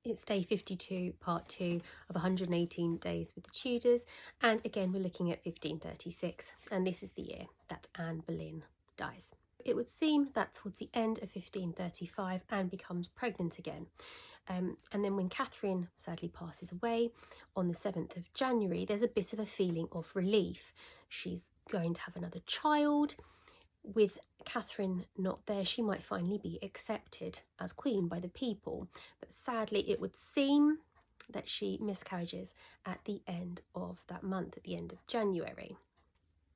It's day 52, part 2 of 118 days with the Tudors, and again we're looking at 1536, and this is the year that Anne Boleyn dies. It would seem that towards the end of 1535 Anne becomes pregnant again, and then when Catherine sadly passes away on the 7th of January, there's a bit of a feeling of relief. She's going to have another child. With Catherine not there, she might finally be accepted as queen by the people, but sadly it would seem that she miscarriages at the end of that month, at the end of January.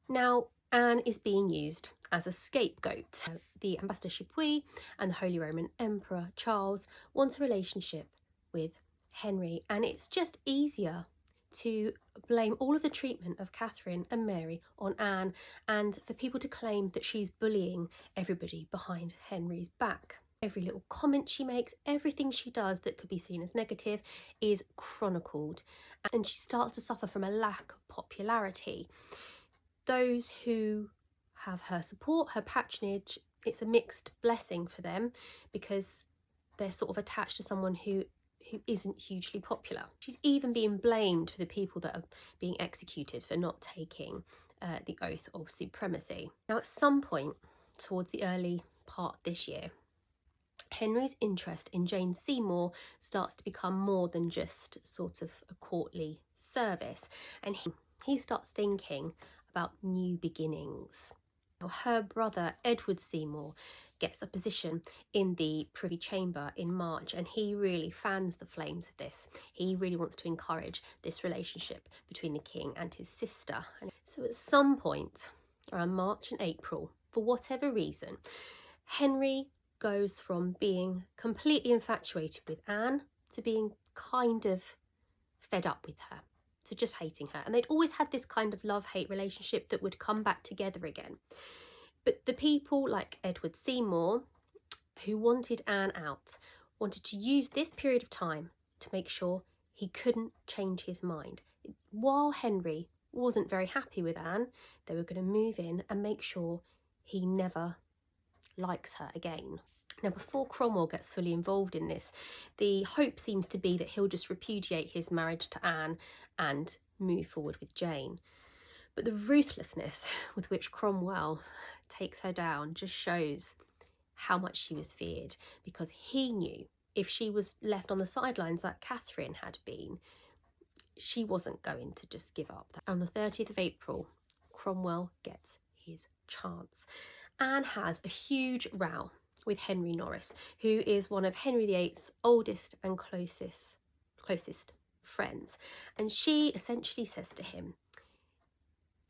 Now Anne is being used as a scapegoat. The Ambassador Chapuis and the Holy Roman Emperor Charles want a relationship with Henry, and it's just easier to blame all of the treatment of Catherine and Mary on Anne, and for people to claim that she's bullying everybody behind Henry's back. Every little comment she makes, everything she does that could be seen as negative is chronicled, and she starts to suffer from a lack of popularity. Those who have her support, her patronage, it's a mixed blessing for them because they're sort of attached to someone who isn't hugely popular. She's even being blamed for the people that are being executed for not taking the oath of supremacy. Now at some point towards the early part of this year, Henry's interest in Jane Seymour starts to become more than just sort of a courtly service, and he starts thinking about new beginnings. Now, her brother Edward Seymour gets a position in the Privy Chamber in March, and he really fans the flames of this. He really wants to encourage this relationship between the king and his sister. And so at some point around March and April, for whatever reason, Henry goes from being completely infatuated with Anne to being kind of fed up with her, to just hating her. And they'd always had this kind of love-hate relationship that would come back together again. But the people like Edward Seymour, who wanted Anne out, wanted to use this period of time to make sure he couldn't change his mind. While Henry wasn't very happy with Anne, they were going to move in and make sure he never likes her again. Now, before Cromwell gets fully involved in this, the hope seems to be that he'll just repudiate his marriage to Anne and move forward with Jane. But the ruthlessness with which Cromwell takes her down just shows how much she was feared, because he knew if she was left on the sidelines like Catherine had been, she wasn't going to just give up. On the 30th of April, Cromwell gets his chance. Anne has a huge row with Henry Norris, who is one of Henry VIII's oldest and closest friends, and she essentially says to him,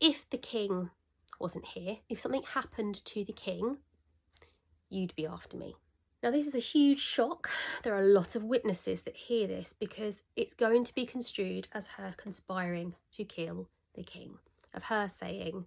if the king wasn't here, if something happened to the king, you'd be after me. Now this is a huge shock. There are a lot of witnesses that hear this, because it's going to be construed as her conspiring to kill the king, of her saying,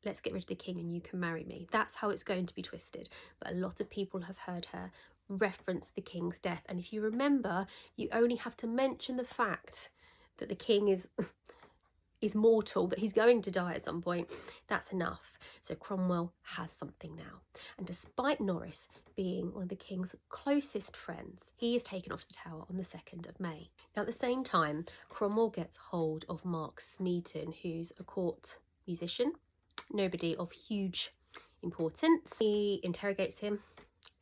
let's get rid of the king and you can marry me. That's how it's going to be twisted. But a lot of people have heard her reference the king's death, and if you remember, you only have to mention the fact that the king is mortal, that he's going to die at some point. That's enough. So Cromwell has something now, and despite Norris being one of the king's closest friends, he is taken off the tower on the 2nd of May. Now at the same time, Cromwell gets hold of Mark Smeaton, who's a court musician, nobody of huge importance. He interrogates him,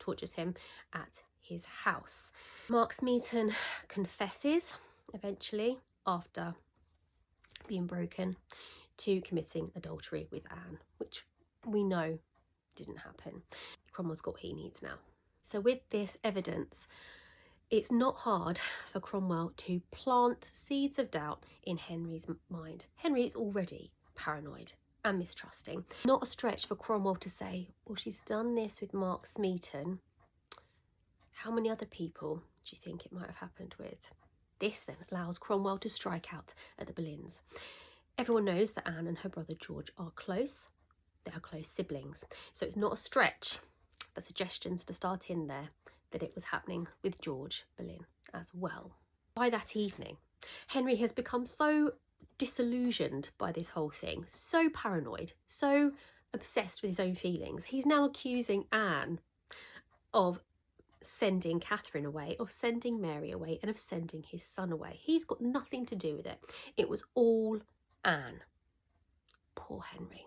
tortures him at his house. Mark Smeaton confesses eventually, after being broken, to committing adultery with Anne, which we know didn't happen. Cromwell's got what he needs now. So with this evidence, it's not hard for Cromwell to plant seeds of doubt in Henry's mind. Henry is already paranoid and mistrusting. Not a stretch for Cromwell to say, well, she's done this with Mark Smeaton. How many other people do you think it might have happened with? This then allows Cromwell to strike out at the Boleyns. Everyone knows that Anne and her brother George are close. They are close siblings. So it's not a stretch for suggestions to start in there that it was happening with George Boleyn as well. By that evening, Henry has become so disillusioned by this whole thing, so paranoid, so obsessed with his own feelings. He's now accusing Anne of sending Catherine away, of sending Mary away, and of sending his son away. He's got nothing to do with it. It was all Anne. Poor Henry.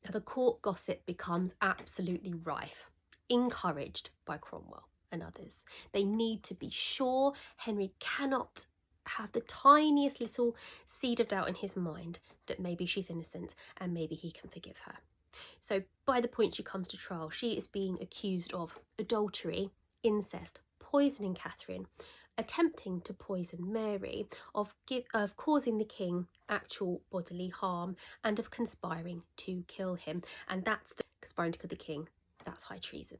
Now the court gossip becomes absolutely rife, encouraged by Cromwell and others. They need to be sure Henry cannot have the tiniest little seed of doubt in his mind that maybe she's innocent and maybe he can forgive her. So by the point she comes to trial, she is being accused of adultery, incest, poisoning Catherine, attempting to poison Mary, of causing the king actual bodily harm, and of conspiring to kill him. And that's conspiring to kill the king. That's high treason.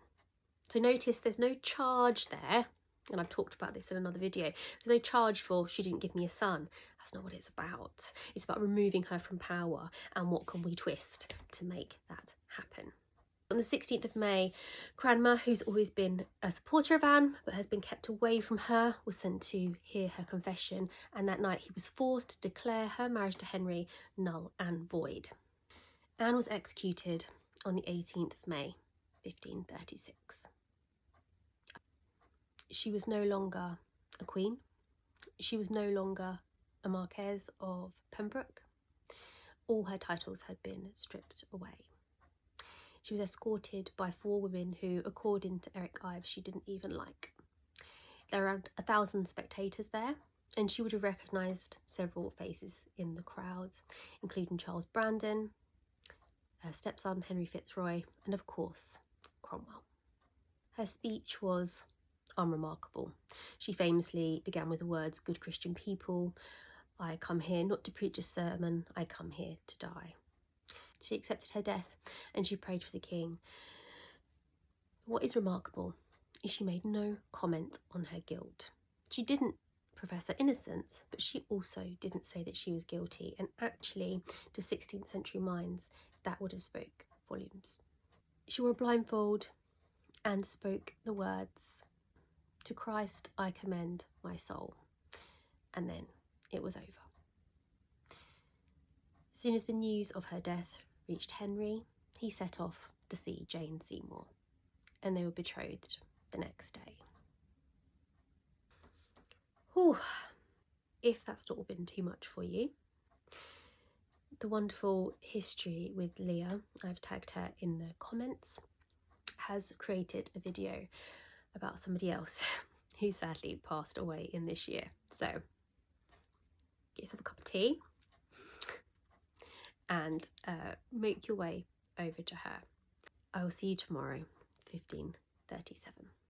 So notice there's no charge there, and I've talked about this in another video. There's no charge for she didn't give me a son. That's not what it's about. It's about removing her from power, and what can we twist to make that happen. On the 16th of May, Cranmer, who's always been a supporter of Anne but has been kept away from her, was sent to hear her confession, and that night he was forced to declare her marriage to Henry null and void. Anne was executed on the 18th of May, 1536. She was no longer a queen. She was no longer a Marquess of Pembroke. All her titles had been stripped away. She was escorted by 4 women who, according to Eric Ives, she didn't even like. There were around 1,000 spectators there, and she would have recognised several faces in the crowds, including Charles Brandon, her stepson Henry Fitzroy, and of course Cromwell. Her speech was unremarkable. She famously began with the words, "Good Christian people, I come here not to preach a sermon, I come here to die." She accepted her death and she prayed for the king. What is remarkable is she made no comment on her guilt. She didn't profess her innocence, but she also didn't say that she was guilty, and actually to 16th century minds that would have spoke volumes. She wore a blindfold and spoke the words, "To Christ I commend my soul," and then it was over. As soon as the news of her death reached Henry, he set off to see Jane Seymour, and they were betrothed the next day. Whew. If that's not been too much for you, the wonderful History with Leah, I've tagged her in the comments, has created a video about somebody else who sadly passed away in this year. So get yourself a cup of tea and make your way over to her. I will see you tomorrow, 15:37.